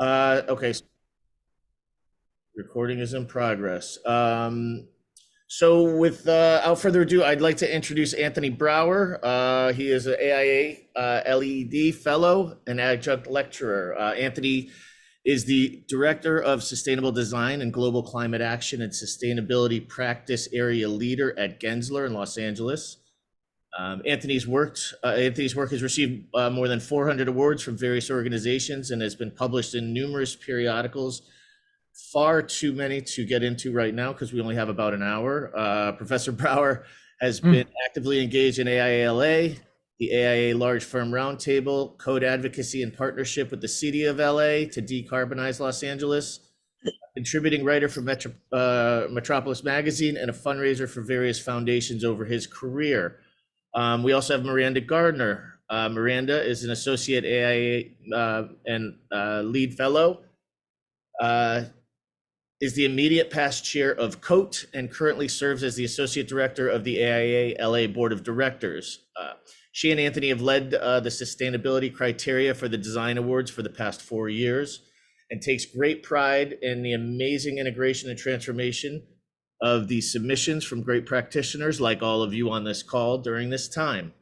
Okay, recording is in progress. So without further ado, I'd like to introduce Anthony Brower. He is an AIA LED fellow and adjunct lecturer. Anthony is the Director of Sustainable Design and Global Climate Action and Sustainability Practice Area Leader at Gensler in Los Angeles. Anthony's work has received more than 400 awards from various organizations and has been published in numerous periodicals. Far too many to get into right now because we only have about an hour. Professor Brower has been actively engaged in AIA, the AIA Large Firm Roundtable, code advocacy and partnership with the City of LA to decarbonize Los Angeles, contributing writer for Metropolis Magazine, and a fundraiser for various foundations over his career. We also have Miranda Gardiner. Miranda is an associate AIA and lead fellow. Is the immediate past chair of COAT and currently serves as the associate director of the AIA LA Board of Directors. She and Anthony have led the sustainability criteria for the design awards for the past 4 years and takes great pride in the amazing integration and transformation of the submissions from great practitioners like all of you on this call during this time.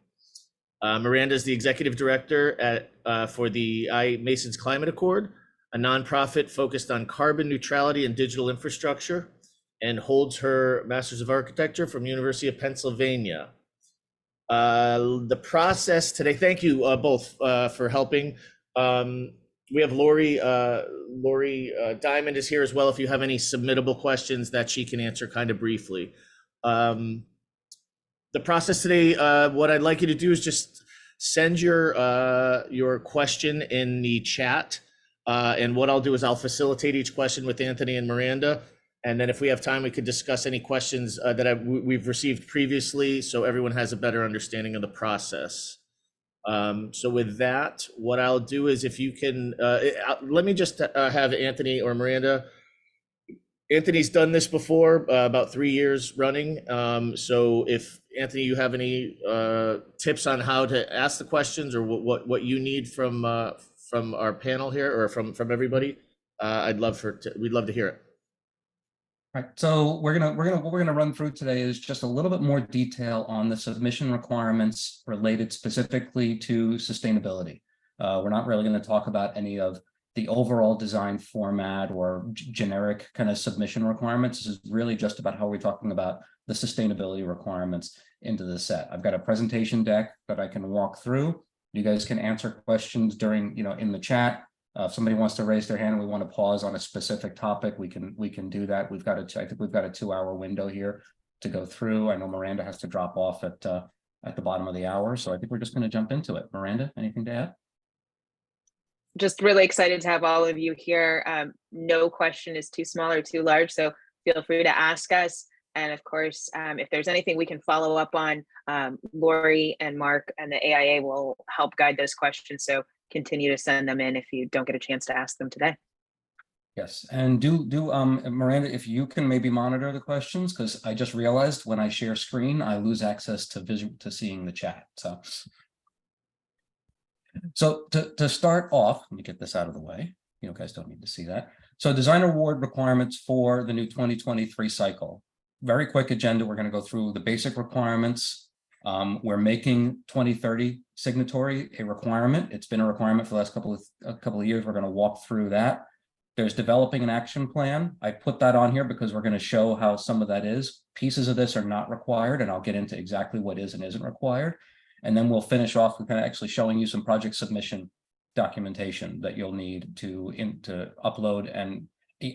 Miranda is the executive director for the Masons Climate Accord, a nonprofit focused on carbon neutrality and digital infrastructure, and holds her Master's of Architecture from University of Pennsylvania. The process today, thank you both for helping. We have Lori Diamond is here as well if you have any submittable questions that she can answer kind of briefly. The process today, what I'd like you to do is just send your question in the chat. And what I'll do is I'll facilitate each question with Anthony and Miranda. And then if we have time, we could discuss any questions that we've received previously so everyone has a better understanding of the process. So with that, what I'll do is if you can, let me just have Anthony or Miranda. Anthony's done this before, about 3 years running. So if Anthony, you have any tips on how to ask the questions or what you need from our panel here or from everybody, we'd love to hear it. Right. So what we're gonna run through today is just a little bit more detail on the submission requirements related specifically to sustainability. We're not really going to talk about any of the overall design format or generic kind of submission requirements. This is really just about how we're talking about the sustainability requirements into the set. I've got a presentation deck that I can walk through. You guys can answer questions during, in the chat. If somebody wants to raise their hand and we want to pause on a specific topic, we can do that. I think we've got a 2-hour window here to go through. I know Miranda has to drop off at the bottom of the hour, so I think we're just going to jump into it. Miranda, anything to add? Just really excited to have all of you here. No question is too small or too large, so feel free to ask us. And of course, if there's anything we can follow up on, Lori and Mark and the AIA will help guide those questions. So continue to send them in if you don't get a chance to ask them today. Yes, and do Miranda, if you can maybe monitor the questions, because I just realized when I share screen, I lose access to seeing the chat. So to start off, let me get this out of the way. You guys don't need to see that. So design award requirements for the new 2023 cycle. Very quick agenda. We're going to go through the basic requirements. We're making 2030 signatory a requirement. It's been a requirement for the last couple of years. We're going to walk through that. There's developing an action plan. I put that on here because we're going to show how some of that is. Pieces of this are not required, and I'll get into exactly what is and isn't required. And then we'll finish off with kind of actually showing you some project submission documentation that you'll need to upload and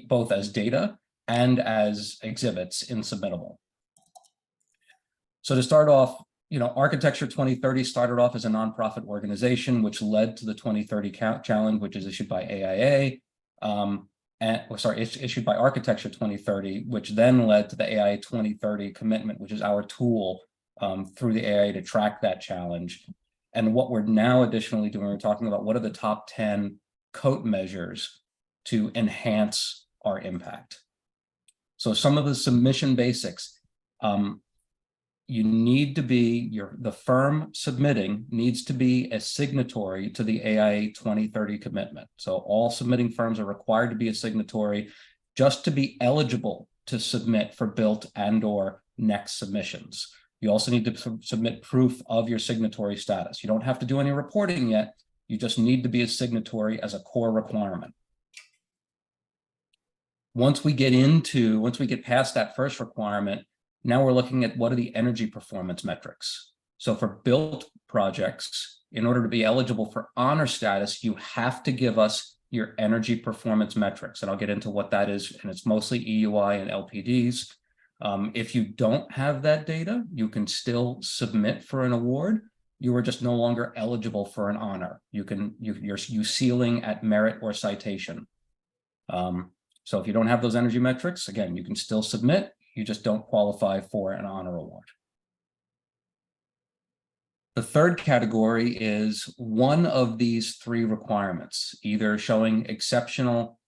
both as data and as exhibits in Submittable. So to start off, Architecture 2030 started off as a nonprofit organization, which led to the 2030 challenge, which is issued by AIA. Issued by Architecture 2030, which then led to the AIA 2030 commitment, which is our tool through the AIA to track that challenge. And what we're now additionally doing, we're talking about what are the top 10 COAT measures to enhance our impact. So some of the submission basics. you need to be, the firm submitting needs to be a signatory to the AIA 2030 commitment. So all submitting firms are required to be a signatory just to be eligible to submit for built and/or next submissions. You also need to submit proof of your signatory status. You don't have to do any reporting yet. You just need to be a signatory as a core requirement. Once we get past that first requirement, now we're looking at what are the energy performance metrics. So for built projects, in order to be eligible for honor status, you have to give us your energy performance metrics. And I'll get into what that is. And it's mostly EUI and LPDs. If you don't have that data, you can still submit for an award. You are just no longer eligible for an honor. You're ceiling at merit or citation. So if you don't have those energy metrics, again, you can still submit. You just don't qualify for an honor award. The third category is one of these three requirements, either showing exceptional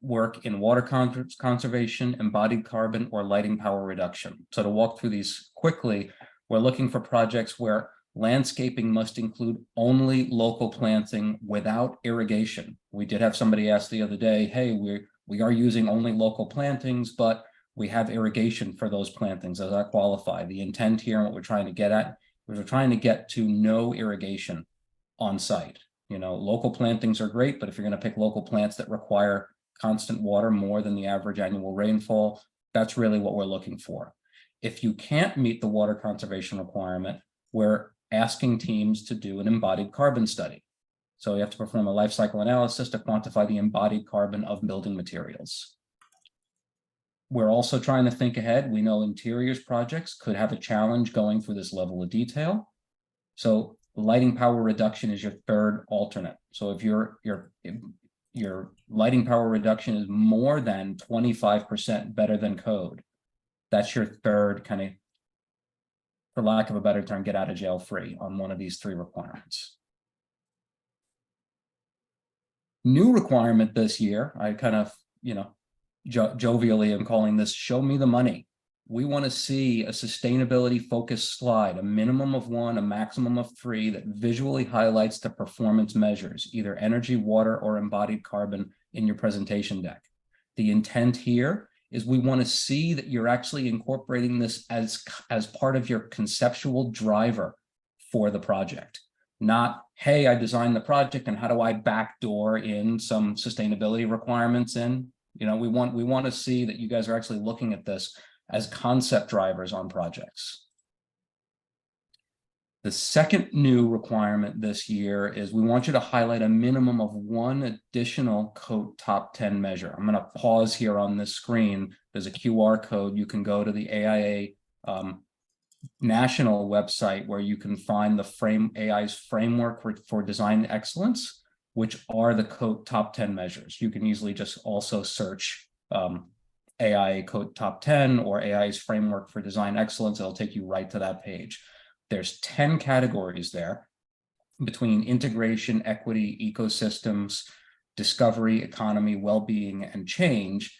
work in water conservation, embodied carbon, or lighting power reduction. So to walk through these quickly, we're looking for projects where landscaping must include only local planting without irrigation. We did have somebody ask the other day, hey, we are using only local plantings, but we have irrigation for those plantings. Does that qualify? The intent here and what we're trying to get at is we're trying to get to no irrigation on site. You know, local plantings are great, but if you're going to pick local plants that require constant water more than the average annual rainfall, that's really what we're looking for. If you can't meet the water conservation requirement, we're asking teams to do an embodied carbon study. So you have to perform a life cycle analysis to quantify the embodied carbon of building materials. We're also trying to think ahead. We know interiors projects could have a challenge going through this level of detail. So lighting power reduction is your third alternate. So if your lighting power reduction is more than 25% better than code, that's your third kind of, for lack of a better term, get out of jail free on one of these three requirements. New requirement this year, I kind of, jovially am calling this show me the money. We want to see a sustainability focused slide, a minimum of 1, a maximum of 3 that visually highlights the performance measures, either energy, water, or embodied carbon in your presentation deck. The intent here is we want to see that you're actually incorporating this as part of your conceptual driver for the project. Not, hey, I designed the project and how do I backdoor in some sustainability requirements in? We want to see that you guys are actually looking at this as concept drivers on projects. The second new requirement this year is we want you to highlight a minimum of 1 additional COAT top 10 measure. I'm going to pause here on this screen. There's a QR code. You can go to the AIA national website where you can find the AI's framework for design excellence, which are the COAT top 10 measures. You can easily just also search AIA COAT top 10 or AI's framework for design excellence. It'll take you right to that page. There's 10 categories there between integration, equity, ecosystems, discovery, economy, well-being, and change.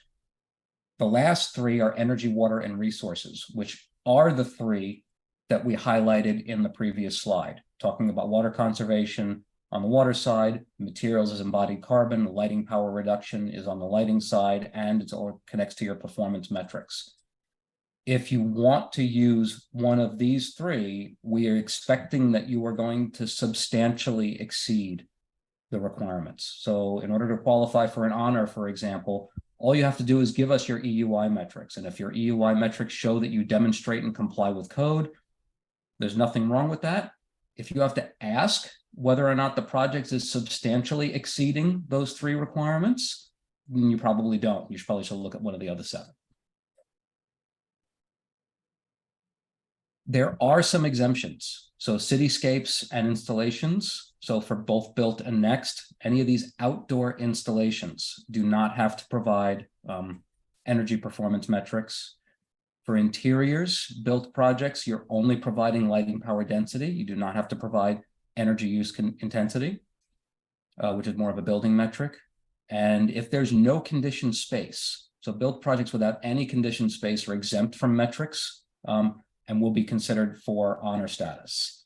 The last 3 are energy, water, and resources, which are the 3 that we highlighted in the previous slide, talking about water conservation on the water side, materials is embodied carbon, lighting power reduction is on the lighting side, and it all connects to your performance metrics. If you want to use one of these 3, we are expecting that you are going to substantially exceed the requirements. So in order to qualify for an honor, for example, all you have to do is give us your EUI metrics. And if your EUI metrics show that you demonstrate and comply with code, there's nothing wrong with that. If you have to ask whether or not the project is substantially exceeding those 3 requirements, then you probably don't. You probably should look at one of the other 7. There are some exemptions. So cityscapes and installations. So for both built and next, any of these outdoor installations do not have to provide energy performance metrics. For interiors, built projects, you're only providing lighting power density. You do not have to provide energy use intensity, which is more of a building metric. And if there's no conditioned space, so built projects without any conditioned space are exempt from metrics. and will be considered for honor status.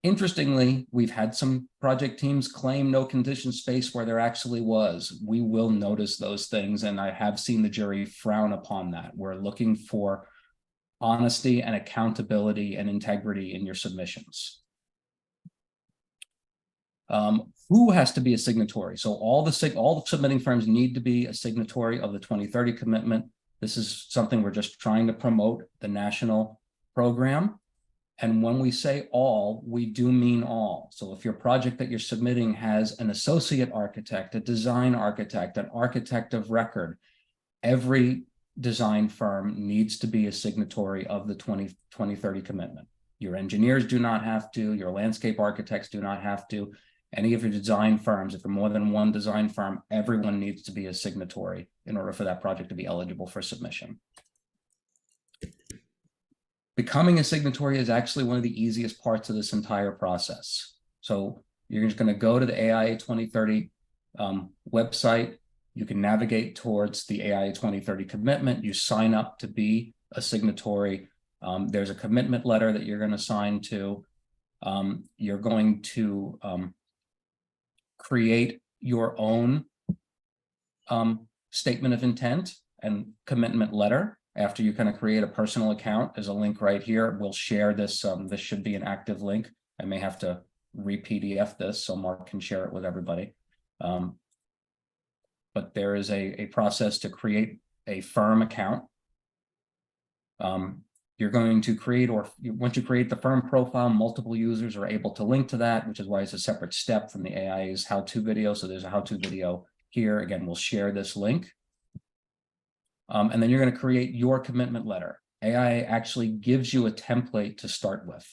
Interestingly, we've had some project teams claim no condition space where there actually was. We will notice those things, and I have seen the jury frown upon that. We're looking for honesty and accountability and integrity in your submissions. Who has to be a signatory? So all the submitting firms need to be a signatory of the 2030 commitment. This is something we're just trying to promote, the national program. And when we say all, we do mean all. So if your project that you're submitting has an associate architect, a design architect, an architect of record, every design firm needs to be a signatory of the 2030 commitment. Your engineers do not have to, your landscape architects do not have to, any of your design firms, if you're more than one design firm, everyone needs to be a signatory in order for that project to be eligible for submission. Becoming a signatory is actually one of the easiest parts of this entire process. So you're just going to go to the AIA 2030 website. You can navigate towards the AIA 2030 commitment. You sign up to be a signatory. There's a commitment letter that you're going to sign to. You're going to create your own statement of intent and commitment letter. After you kind of create a personal account, there's a link right here. We'll share this. This should be an active link. I may have to re-PDF this so Mark can share it with everybody. But there is a process to create a firm account. You're going to create, or once you create the firm profile, multiple users are able to link to that, which is why it's a separate step from the AIA's how-to video. So there's a how-to video here. Again, we'll share this link. And then you're going to create your commitment letter. AIA actually gives you a template to start with.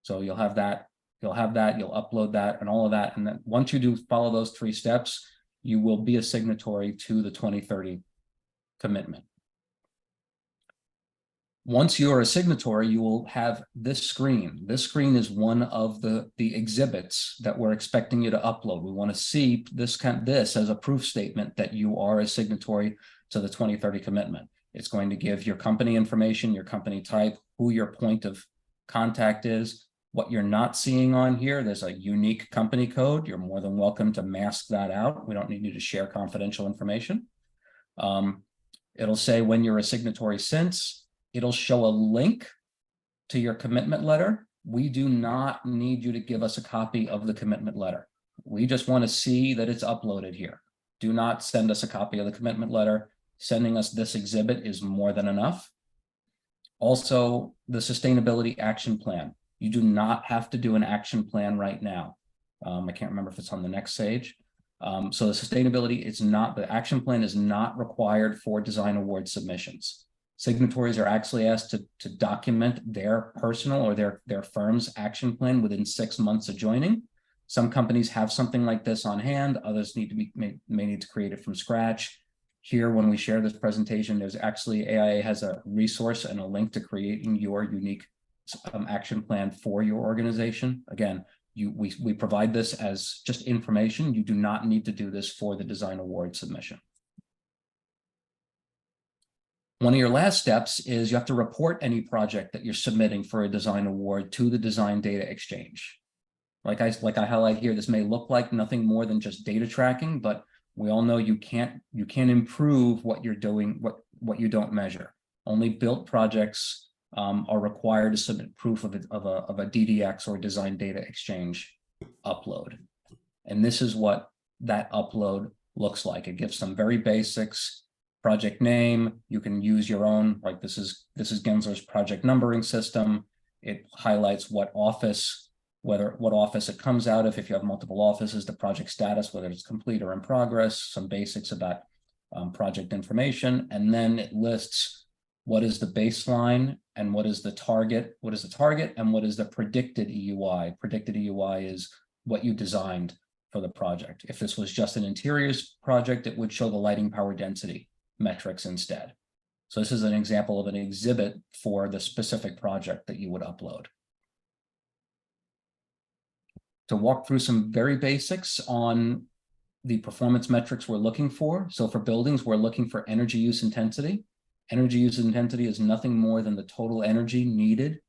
So you'll have that, you'll upload that and all of that. And then once you do follow those 3 steps, you will be a signatory to the 2030 commitment. Once you're a signatory, you will have this screen. This screen is one of the exhibits that we're expecting you to upload. We want to see this as a proof statement that you are a signatory to the 2030 commitment. It's going to give your company information, your company type, who your point of contact is. What you're not seeing on here, there's a unique company code. You're more than welcome to mask that out. We don't need you to share confidential information. It'll say when you're a signatory since. It'll show a link to your commitment letter. We do not need you to give us a copy of the commitment letter. We just want to see that it's uploaded here. Do not send us a copy of the commitment letter. Sending us this exhibit is more than enough. Also, the sustainability action plan. You do not have to do an action plan right now. I can't remember if it's on the next page. So the sustainability is not, the action plan is not required for design award submissions. Signatories are actually asked to document their personal or their firm's action plan within 6 months of joining. Some companies have something like this on hand. Others need to may need to create it from scratch. Here, when we share this presentation, there's actually AIA has a resource and a link to creating your unique action plan for your organization. Again, we provide this as just information. You do not need to do this for the design award submission. One of your last steps is you have to report any project that you're submitting for a design award to the Design Data Exchange. Like I highlight here, this may look like nothing more than just data tracking, but we all know you can't improve what you're doing, what you don't measure. Only built projects are required to submit proof of a DDX or Design Data Exchange upload. And this is what that upload looks like. It gives some very basics. Project name, you can use your own, like this is Gensler's project numbering system. It highlights what office, what office it comes out of. If you have multiple offices, the project status, whether it's complete or in progress, some basics about project information, and then it lists what is the baseline and what is the target, and what is the predicted EUI. Predicted EUI is what you designed for the project. If this was just an interiors project, it would show the lighting power density metrics instead. So this is an example of an exhibit for the specific project that you would upload. To walk through some very basics on the performance metrics we're looking for. So for buildings, we're looking for energy use intensity. Energy use intensity is nothing more than the total energy needed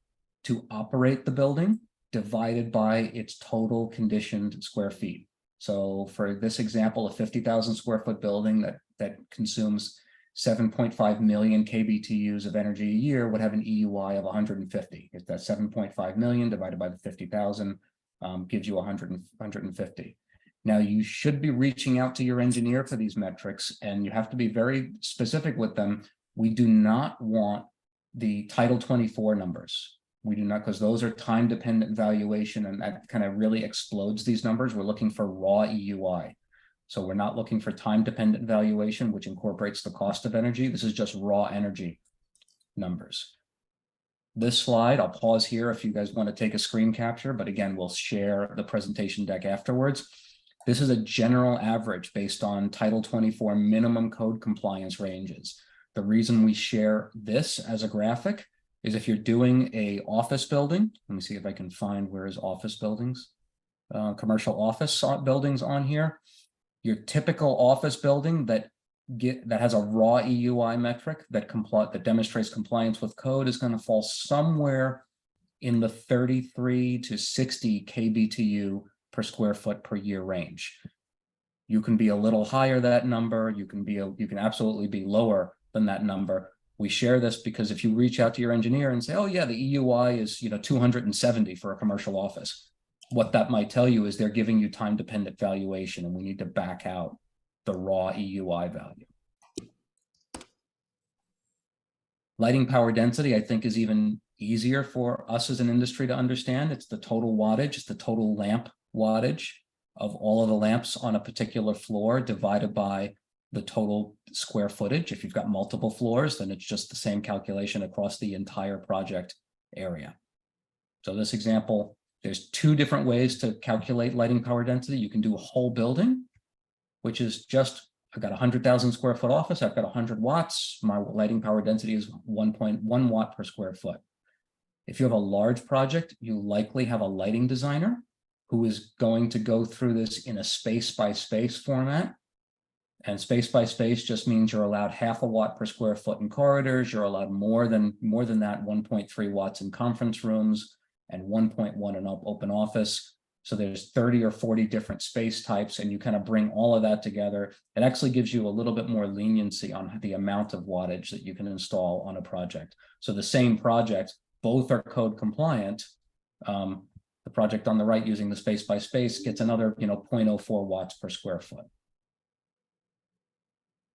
to operate the building divided by its total conditioned square feet. So for this example, a 50,000 square foot building that consumes 7.5 million kBTUs of energy a year would have an EUI of 150. If that's 7.5 million divided by the 50,000 gives you 150. Now you should be reaching out to your engineer for these metrics, and you have to be very specific with them. We do not want the Title 24 numbers. We do not, because those are time dependent valuation, and that kind of really explodes these numbers. We're looking for raw EUI. So we're not looking for time dependent valuation, which incorporates the cost of energy. This is just raw energy numbers. This slide, I'll pause here if you guys want to take a screen capture, but again, we'll share the presentation deck afterwards. This is a general average based on Title 24 minimum code compliance ranges. The reason we share this as a graphic is if you're doing a office building, let me see if I can find where is office buildings, commercial office buildings on here. Your typical office building that has a raw EUI metric that demonstrates compliance with code is going to fall somewhere in the 33 to 60 kBTU per square foot per year range. You can be a little higher that number. You can absolutely be lower than that number. We share this because if you reach out to your engineer and say, oh yeah, the EUI is 270 for a commercial office, what that might tell you is they're giving you time dependent valuation, and we need to back out the raw EUI value. Lighting power density, I think, is even easier for us as an industry to understand. It's the total wattage, it's the total lamp wattage of all of the lamps on a particular floor divided by the total square footage. If you've got multiple floors, then it's just the same calculation across the entire project area. So this example, there's two different ways to calculate lighting power density. You can do a whole building, which is just, I've got a 100,000 square foot office, I've got 100 watts, my lighting power density is 1.1 watt per square foot. If you have a large project, you likely have a lighting designer who is going to go through this in a space by space format. And space by space just means you're allowed half a watt per square foot in corridors. You're allowed more than that, 1.3 watts in conference rooms and 1.1 in open office. So there's 30 or 40 different space types, and you kind of bring all of that together. It actually gives you a little bit more leniency on the amount of wattage that you can install on a project. So the same project, both are code compliant. The project on the right using the space by space gets another 0.04 watts per square foot.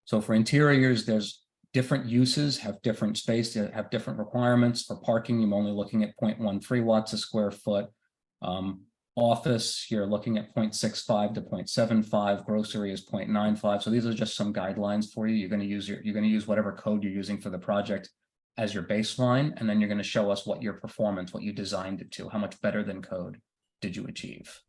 So for interiors, there's different uses, have different space, have different requirements. For parking, you're only looking at 0.13 watts a square foot. Office, you're looking at 0.65 to 0.75. Grocery is 0.95. So these are just some guidelines for you. You're going to use whatever code you're using for the project as your baseline, and then you're going to show us what your performance, what you designed it to, how much better than code did you achieve.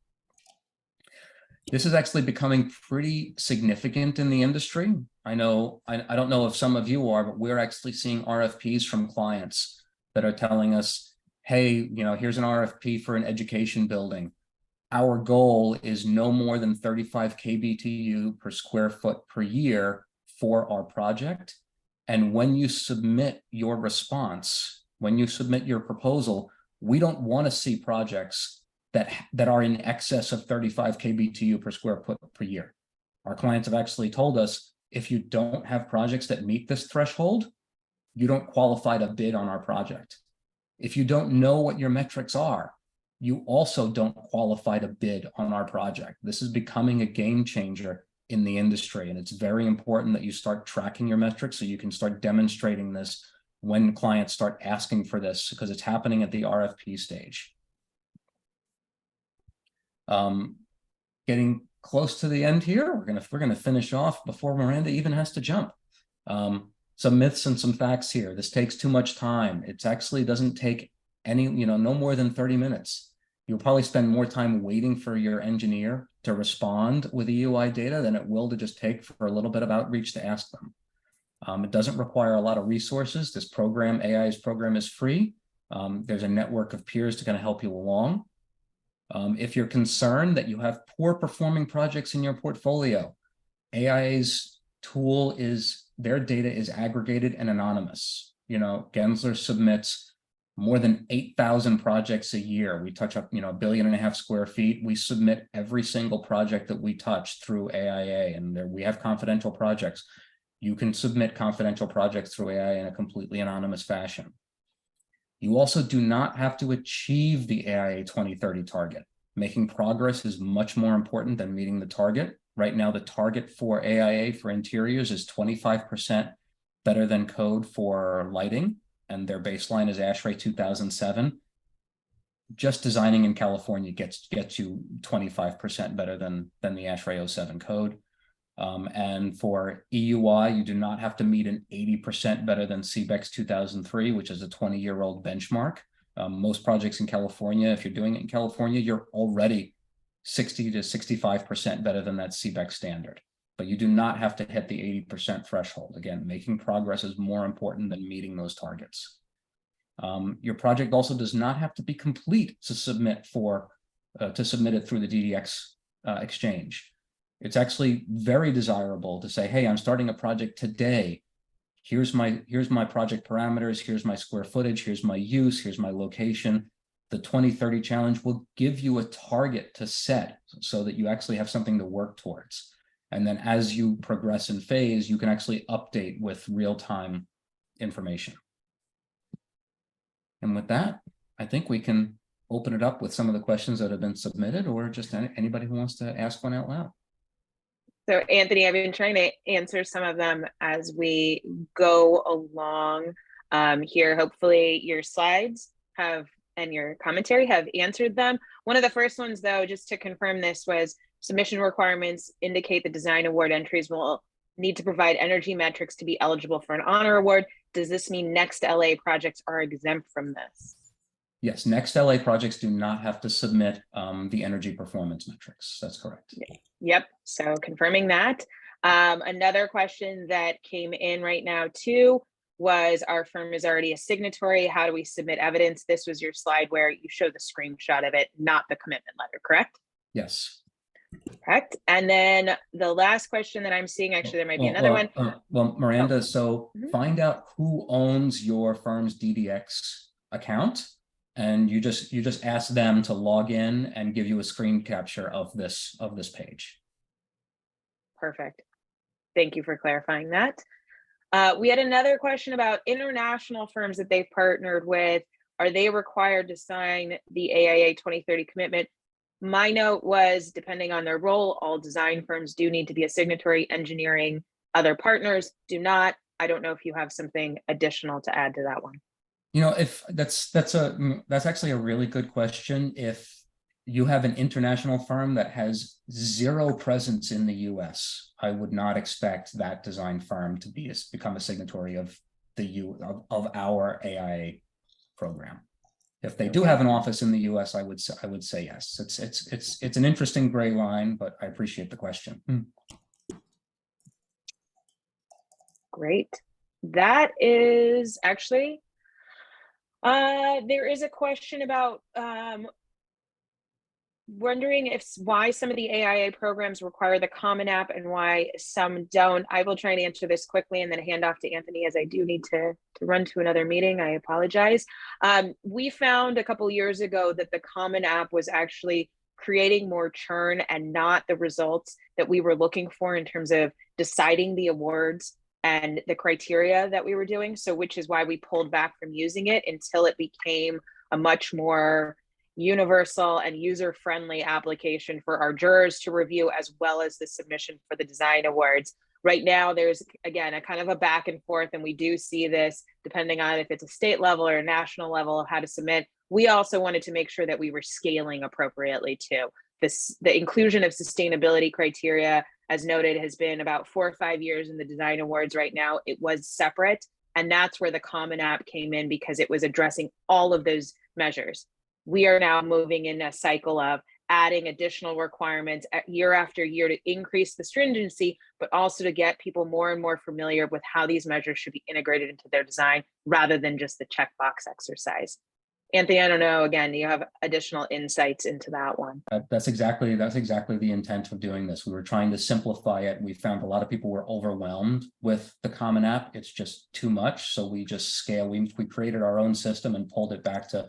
This is actually becoming pretty significant in the industry. I don't know if some of you are, but we're actually seeing RFPs from clients that are telling us, hey, here's an RFP for an education building. Our goal is no more than 35 kBTU per square foot per year for our project. And when you submit your response, when you submit your proposal, we don't want to see projects that are in excess of 35 kBTU per square foot per year. Our clients have actually told us, if you don't have projects that meet this threshold, you don't qualify to bid on our project. If you don't know what your metrics are, you also don't qualify to bid on our project. This is becoming a game changer in the industry, and it's very important that you start tracking your metrics so you can start demonstrating this when clients start asking for this, because it's happening at the RFP stage. Getting close to the end here. We're gonna finish off before Miranda even has to jump. Some myths and some facts here. This takes too much time. It actually doesn't take any, no more than 30 minutes. You'll probably spend more time waiting for your engineer to respond with EUI data than it will to just take for a little bit of outreach to ask them. It doesn't require a lot of resources. This program, AIA's program, is free. There's a network of peers to kind of help you along. If you're concerned that you have poor performing projects in your portfolio, AIA's tool is their data is aggregated and anonymous. You know, Gensler submits more than 8,000 projects a year. We touch up, 1.5 billion square feet. We submit every single project that we touch through AIA, and we have confidential projects. You can submit confidential projects through AIA in a completely anonymous fashion. You also do not have to achieve the AIA 2030 target. Making progress is much more important than meeting the target. Right now, the target for AIA for interiors is 25% better than code for lighting, and their baseline is ASHRAE 2007. Just designing in California gets you 25% better than the ASHRAE 07 code. And for EUI, you do not have to meet an 80% better than CBEX 2003, which is a 20-year-old benchmark. Most projects in California, if you're doing it in California, you're already 60 to 65% better than that CBEX standard. But you do not have to hit the 80% threshold. Again, making progress is more important than meeting those targets. Your project also does not have to be complete to submit it through the DDX exchange. It's actually very desirable to say, hey, I'm starting a project today. Here's my project parameters, here's my square footage, here's my use, here's my location. The 2030 challenge will give you a target to set so that you actually have something to work towards. And then as you progress in phase, you can actually update with real-time information. And with that, I think we can open it up with some of the questions that have been submitted, or just anybody who wants to ask one out loud. So Anthony, I've been trying to answer some of them as we go along here. Hopefully your slides and your commentary have answered them. One of the first ones, though, just to confirm this, was submission requirements indicate the design award entries will need to provide energy metrics to be eligible for an honor award. Does this mean next LA projects are exempt from this? Yes, next LA projects do not have to submit the energy performance metrics. That's correct. Yep, so confirming that. Another question that came in right now too was, our firm is already a signatory. How do we submit evidence? This was your slide where you show the screenshot of it, not the commitment letter, correct? Yes. Correct. And then the last question that I'm seeing, actually, there might be another one. Well, Miranda, so Mhm. find out who owns your firm's DDX account, and you just ask them to log in and give you a screen capture of this page. Perfect. Thank you for clarifying that. We had another question about international firms that they've partnered with. Are they required to sign the AIA 2030 commitment? My note was, depending on their role, all design firms do need to be a signatory. Engineering, other partners do not. I don't know if you have something additional to add to that one. If that's actually a really good question. If you have an international firm that has zero presence in the US, I would not expect that design firm to become a signatory of our AIA program. If they do have an office in the US, I would say yes. It's an interesting gray line, but I appreciate the question. Great. That is actually, there is a question about wondering why some of the AIA programs require the Common App and why some don't. I will try and answer this quickly and then hand off to Anthony, as I do need to run to another meeting. I apologize. We found a couple years ago that the Common App was actually creating more churn and not the results that we were looking for in terms of deciding the awards and the criteria that we were doing. So which is why we pulled back from using it until it became a much more universal and user-friendly application for our jurors to review, as well as the submission for the design awards. Right now, there's, again, a kind of a back and forth, and we do see this depending on if it's a state level or a national level of how to submit. We also wanted to make sure that we were scaling appropriately too. The inclusion of sustainability criteria, as noted, has been about 4 or 5 years in the design awards. Right now, it was separate, and that's where the Common App came in, because it was addressing all of those measures. We are now moving in a cycle of adding additional requirements year after year to increase the stringency, but also to get people more and more familiar with how these measures should be integrated into their design rather than just the checkbox exercise. Anthony, I don't know, again, do you have additional insights into that one? That's exactly the intent of doing this. We were trying to simplify it. We found a lot of people were overwhelmed with the Common App. It's just too much. So we just scale. We created our own system and pulled it back to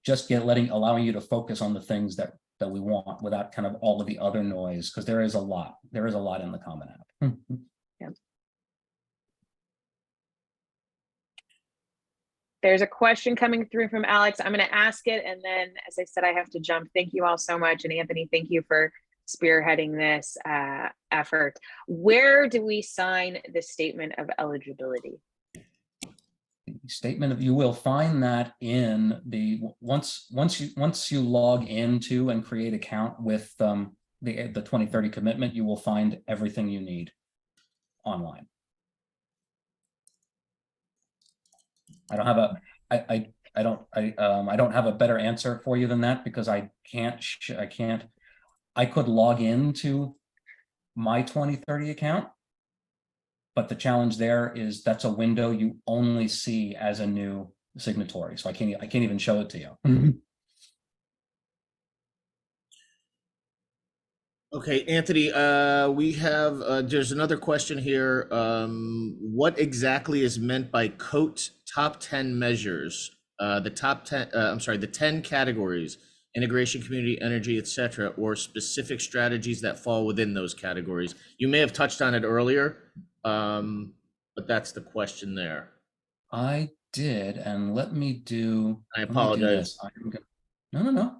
just allowing you to focus on the things that we want without kind of all of the other noise, because there is a lot in the Common App. Yeah. There's a question coming through from Alex. I'm going to ask it, and then, as I said, I have to jump. Thank you all so much. And Anthony, thank you for spearheading this effort. Where do we sign the statement of eligibility? Statement of, you will find that in the once you log into and create account with the 2030 commitment, you will find everything you need online. I don't have a I don't have a better answer for you than that, because I could log into my 2030 account, but the challenge there is that's a window you only see as a new signatory. So I can't even show it to you. Okay, Anthony, we have, there's another question here. What exactly is meant by COAT top 10 measures? The top 10, I'm sorry, the 10 categories, integration, community, energy, etc., or specific strategies that fall within those categories. You may have touched on it earlier, but that's the question there. I did, and let me do apologize. No,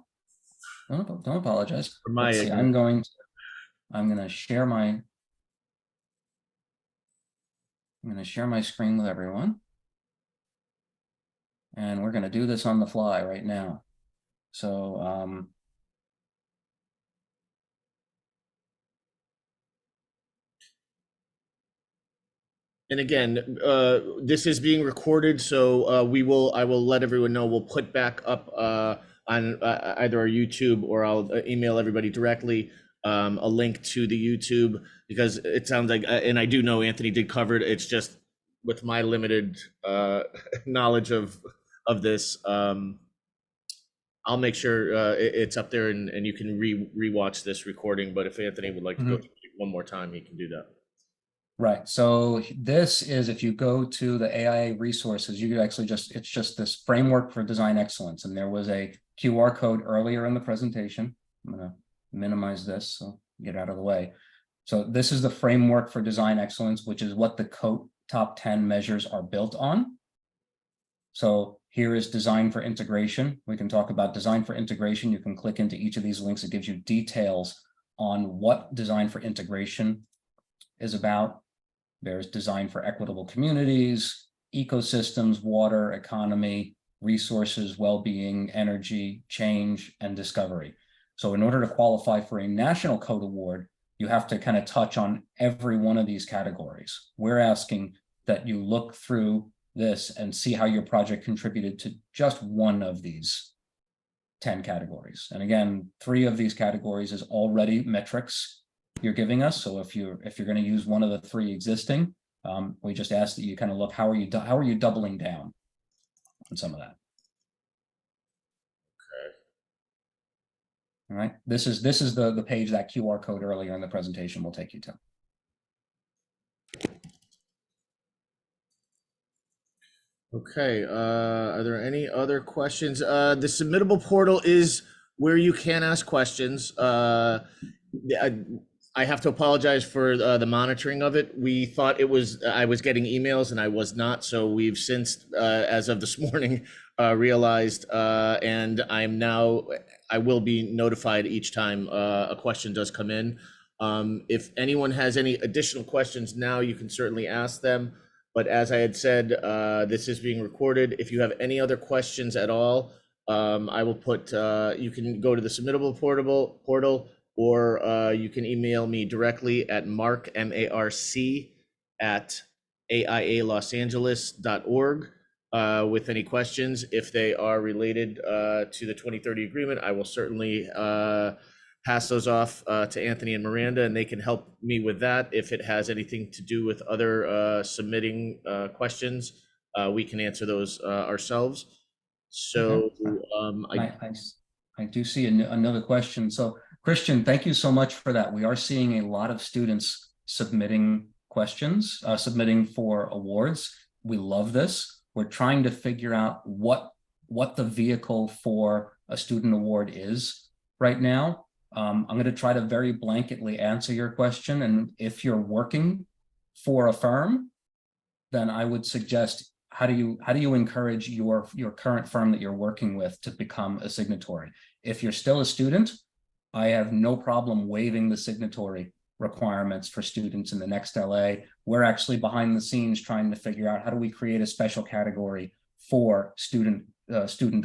don't apologize. For my Let's see, I'm going to share my screen with everyone. And we're going to do this on the fly right now. So and again, this is being recorded, so I will let everyone know. We'll put back up on either our YouTube, or I'll email everybody directly a link to the YouTube, because it sounds like, and I do know Anthony did cover it. It's just with my limited knowledge of this, I'll make sure it's up there, and you can rewatch this recording. But if Anthony would like to go through it one more time, he can do that. Right. So this is, if you go to the AIA resources, you could actually it's just this framework for design excellence. And there was a QR code earlier in the presentation. I'm going to minimize this so get out of the way. So this is the framework for design excellence, which is what the COAT top 10 measures are built on. So here is design for integration. We can talk about design for integration. You can click into each of these links. It gives you details on what design for integration is about. There's design for equitable communities, ecosystems, water, economy, resources, well-being, energy, change, and discovery. So in order to qualify for a national COAT award, you have to kind of touch on every one of these categories. We're asking that you look through this and see how your project contributed to just one of these 10 categories. And again, 3 of these categories is already metrics you're giving us. So if you're going to use one of the 3 existing, we just ask that you kind of look, how are you doubling down on some of that? Okay. All right. This is the page, that QR code earlier in the presentation will take you to. Okay, are there any other questions? The submittable portal is where you can ask questions. I have to apologize for the monitoring of it. We thought I was getting emails, and I was not. So we've since, as of this morning, realized, and I will be notified each time a question does come in. If anyone has any additional questions now, you can certainly ask them. But as I had said, this is being recorded. If you have any other questions at all, I will put, you can go to the submittable portal, or you can email me directly at marc, M-A-R-C, at aialosangeles.org with any questions. If they are related to the 2030 agreement, I will certainly pass those off to Anthony and Miranda, and they can help me with that. If it has anything to do with other submitting questions, we can answer those ourselves. So I do see another question. So Christian, thank you so much for that. We are seeing a lot of students submitting questions, submitting for awards. We love this. We're trying to figure out what the vehicle for a student award is right now. I'm going to try to very blanketly answer your question. And if you're working for a firm, then I would suggest, how do you encourage your current firm that you're working with to become a signatory? If you're still a student, I have no problem waiving the signatory requirements for students in the next LA. We're actually behind the scenes trying to figure out how do we create a special category for student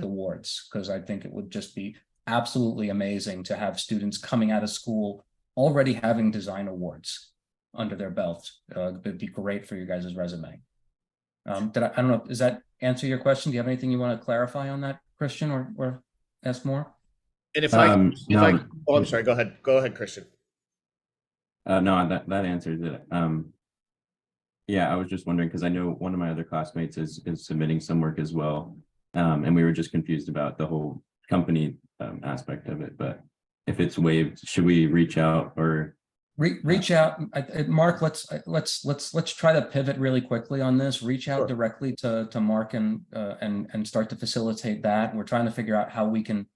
awards, because I think it would just be absolutely amazing to have students coming out of school already having design awards under their belt. It'd be great for you guys' resume. I don't know, does that answer your question? Do you have anything you want to clarify on that, Christian, or ask more? And No. oh, I'm sorry, go ahead, Christian. No, that answers it. Yeah, I was just wondering, because I know one of my other classmates is submitting some work as well. And we were just confused about the whole company aspect of it. But if it's waived, should we reach out or reach out? Mark, let's try to pivot really quickly on this. Reach out directly to Mark and start to facilitate that. We're trying to figure out how we can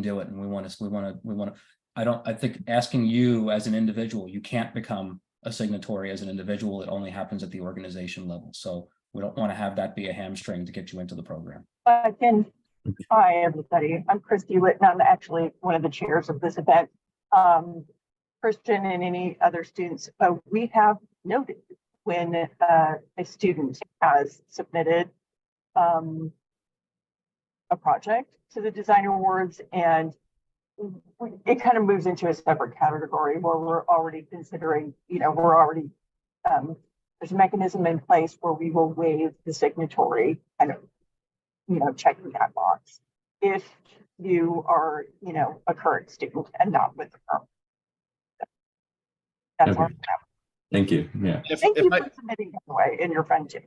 do it, and we want to. I think asking you as an individual, you can't become a signatory as an individual. It only happens at the organization level. So we don't want to have that be a hamstring to get you into the program. Hi, everybody. I'm Christy Litton. I'm actually one of the chairs of this event. Christian and any other students, we have noted when a student has submitted a project to the Design Awards, and it kind of moves into a separate category where we're already considering, there's a mechanism in place where we will waive the signatory kind of, checking that box if you are, a current student and not with the firm. That's Okay. all. Thank you. Yeah. Thank you for submitting, by the way, and your friend too.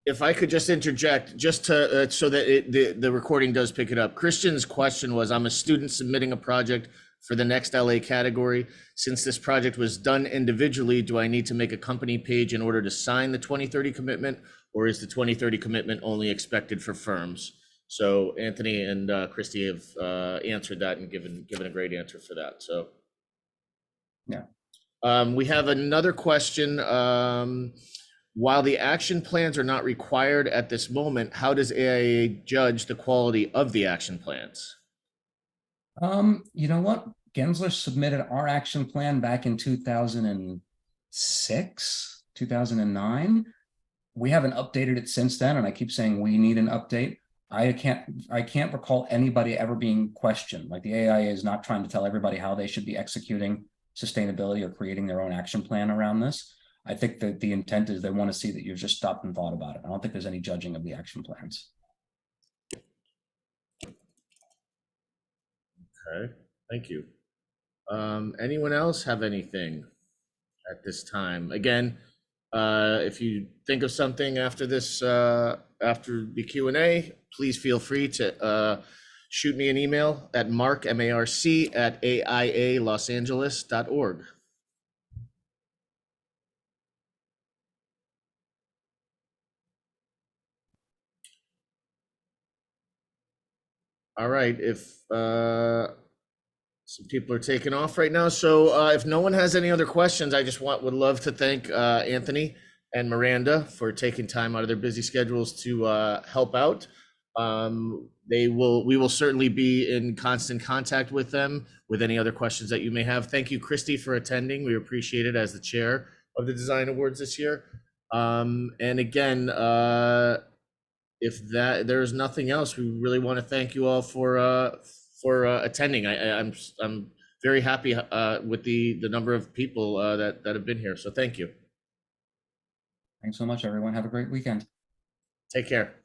If I could just interject, just to so that the recording does pick it up. Christian's question was, I'm a student submitting a project for the next LA category. Since this project was done individually, do I need to make a company page in order to sign the 2030 commitment, or is the 2030 commitment only expected for firms? So Anthony and Christy have answered that and given a great answer for that. So yeah. We have another question. While the action plans are not required at this moment, how does AIA judge the quality of the action plans? You know what? Gensler submitted our action plan back in 2006, 2009. We haven't updated it since then, and I keep saying we need an update. I can't recall anybody ever being questioned. Like, the AIA is not trying to tell everybody how they should be executing sustainability or creating their own action plan around this. I think that the intent is they want to see that you've just stopped and thought about it. I don't think there's any judging of the action plans. Okay, thank you. Anyone else have anything at this time? Again, if you think of something after this, after the Q&A, please feel free to shoot me an email at marc@aialosangeles.org. All right, if some people are taking off right now, so if no one has any other questions, I just would love to thank Anthony and Miranda for taking time out of their busy schedules to help out. We will certainly be in constant contact with them with any other questions that you may have. Thank you, Christy, for attending. We appreciate it as the chair of the Design Awards this year. And again, if there's nothing else, we really want to thank you all for attending. I'm very happy with the number of people that have been here. So thank you. Thanks so much, everyone. Have a great weekend. Take care.